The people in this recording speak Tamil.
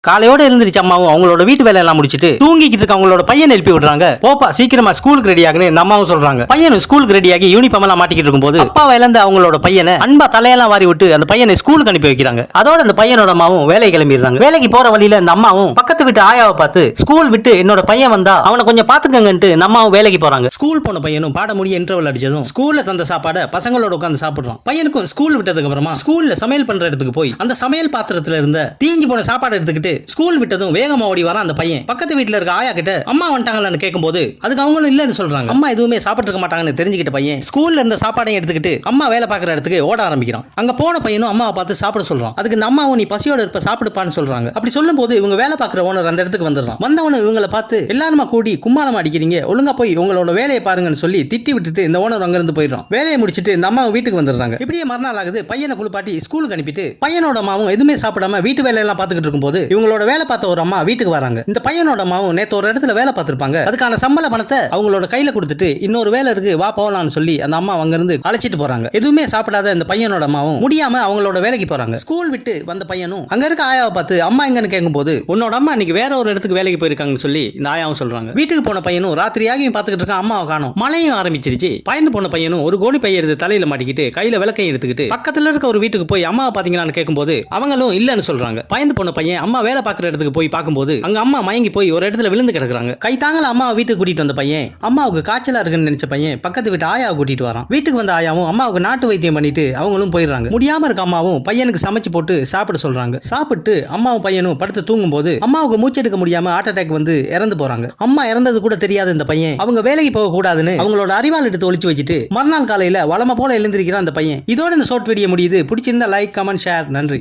காலையோட எழுந்திருச்சு அம்மாவும் அவங்களோட வீட்டு வேலையெல்லாம் முடிச்சிட்டு தூங்கிக்கிட்டு இருக்க அவங்களோட பையன் எழுப்பி விடுறாங்க. போப்பா சீக்கிரமா ஸ்கூலுக்கு ரெடி ஆகுன்னு இந்த அம்மாவும் சொல்றாங்க. பையனும் ஸ்கூலுக்கு ரெடி ஆகி யூனிஃபார்ம் எல்லாம் மாட்டிக்கிட்டு இருக்கும்போது அப்பாவை இழந்த அவங்களோட பையனை அன்பா தலையெல்லாம் வாரி விட்டு அந்த பையனை ஸ்கூலுக்கு அனுப்பி வைக்கிறாங்க. அதோட அந்த பையனோட அம்மாவும் வேலை கிளம்பிடுறாங்க. வேலைக்கு போற வழியில இந்த அம்மாவும் பக்கத்து வீட்டு ஆயாவை பார்த்து ஸ்கூல் விட்டு என்னோட பையன் வந்தா அவனை கொஞ்சம் பாத்துக்கங்கன்ட்டு இந்த அம்மாவும் வேலைக்கு போறாங்க. ஸ்கூல் போன பையனும் பாட முடிய இன்டர்வல் அடிச்சதும் ஸ்கூல்ல தந்த சாப்பாட பசங்களோட உட்காந்து சாப்பிடுறான். பையனுக்கும் ஸ்கூல் விட்டதுக்கு அப்புறமா ஸ்கூல்ல சமையல் பண்ற இடத்துக்கு போய் அந்த சமையல் பாத்திரத்துல இருந்த தீஞ்சு போன சாப்பாடு எடுத்துக்கிட்டு ஸ்கூல் விட்டதும் வேகமா ஓடி வரான் அந்த பையன். பக்கத்து வீட்டுல இருக்க ஆயா கிட்ட அம்மா வந்துட்டாங்களான்னு கேட்கும்போது அதுக்கு அவங்களும் இல்லன்னு சொல்றாங்க. அம்மா எதுவுமே சாப்பிட்டு இருக்க மாட்டாங்கன்னு தெரிஞ்சுக்கிட்ட பையன் ஸ்கூல்ல இருந்த சாப்பாடையும் எடுத்துக்கிட்டு அம்மா வேலை பார்க்குற இடத்துக்கு ஓட ஆரம்பிக்கிறான். அங்க போன பையனும் அம்மாவை பார்த்து சாப்பிட சொல்றான். அதுக்கு இந்த அம்மாவும் நீ பசியோட இருப்ப சாப்பிடுப்பான்னு சொல்றாங்க. அப்படி சொல்லும் போது இவங்க வேலை பார்க்குற ஓனர் அந்த இடத்துக்கு வந்துடுறான். வந்தவனு இவங்களை பார்த்து எல்லாருமா கூடி கும்மாளமா அடிக்கிறீங்க, ஒழுங்கா போய் உங்களோட வேலையை பாருங்கன்னு சொல்லி திட்டி விட்டுட்டு இந்த ஓனர் அங்க இருந்து போயிடுறான். வேலையை முடிச்சிட்டு இந்த அம்மா வீட்டுக்கு வந்துடுறாங்க. இப்படியே மறுநாள் ஆகுது. பையனை குளிப்பாட்டி ஸ்கூலுக்கு அனுப்பிட்டு பையனோட அம்மாவும் எதுவுமே சாப்பிடாம வீட்டு வேலையெல்லாம் பார்த்துக்கிட்டு இருக்கும்போது இவங்களோட வேலை பார்த்த ஒரு அம்மா வீட்டுக்கு வராங்க. இந்த பையனோட அம்மாவும் நேத்து ஒரு இடத்துல வேலை பார்த்திருப்பாங்க. அதுக்கான சம்பள பணத்தை அவங்களோட கையில கொடுத்துட்டு இன்னொரு வேலை இருக்கு வா போகலாம்னு சொல்லி அந்த அம்மா அங்க இருந்து அழைச்சிட்டு போறாங்க. எதுவுமே சாப்பிடாத இந்த பையனோட அம்மாவும் முடியாம அவங்களோட வேலைக்கு போறாங்க. ஸ்கூல் விட்டு வந்த பையனும் அங்க இருக்க ஆயாவை பார்த்து அம்மா எங்கன்னு கேட்கும்போது உன்னோட அம்மா இன்னைக்கு வேற ஒரு இடத்துக்கு வேலைக்கு போயிருக்காங்கன்னு சொல்லி இந்த ஆயாவும் சொல்றாங்க. வீட்டுக்கு போன பையனும் ராத்திரியாகியும் பார்த்துக்கிட்டு இருக்க அம்மாவை காணோம். மழையும் ஆரம்பிச்சிருச்சு. பயந்து போன பையனும் ஒரு கோணி பைய எடுத்து தலையில மாட்டிக்கிட்டு கையில விளக்கையும் எடுத்துக்கிட்டு பக்கத்துல இருக்க ஒரு வீட்டுக்கு போய் அம்மாவை பாத்தீங்களான்னு கேட்கும்போது அவங்களும் இல்லன்னு சொல்றாங்க. பயந்து போன பையன் அம்மா வேலை பார்க்குற இடத்துக்கு போய் பார்க்கும்போது அங்க அம்மா மயங்கி போய் ஒரு இடத்துல விழுந்து கிடக்குறாங்க. கை தாங்கல அம்மாவை வீட்டுக்கு கூட்டிட்டு வந்த பையன் அம்மாவுக்கு காய்ச்சலா இருக்குன்னு நினைச்ச பையன் பக்கத்து வீட்டு ஆயாவை கூட்டிட்டு வரான். வீட்டுக்கு வந்த ஆயாவும் அம்மாவுக்கு நாட்டு வைத்தியம் பண்ணிட்டு அவங்களும் போயிடுறாங்க. முடியாம இருக்க அம்மாவும் பையனுக்கு சமைச்சு போட்டு சாப்பிட சொல்றாங்க. சாப்பிட்டு அம்மாவும் பையனும் படுத்து தூங்கும் போது அம்மாவுக்கு மூச்சு எடுக்க முடியாம ஹார்ட் அட்டாக் வந்து இறந்து போறாங்க. அம்மா இறந்தது கூட தெரியாத இந்த பையன் அவங்க வேலைக்கு போக கூடாதுன்னு அவங்களோட அறிவால் எடுத்து ஒளிச்சு வச்சுட்டு மறுநாள் காலையில வளம போல எழுந்திருக்கிறான் அந்த பையன். இதோட இந்த ஷார்ட் வீடியோ முடியுது. பிடிச்சிருந்தா லைக், கமெண்ட், ஷேர். நன்றி.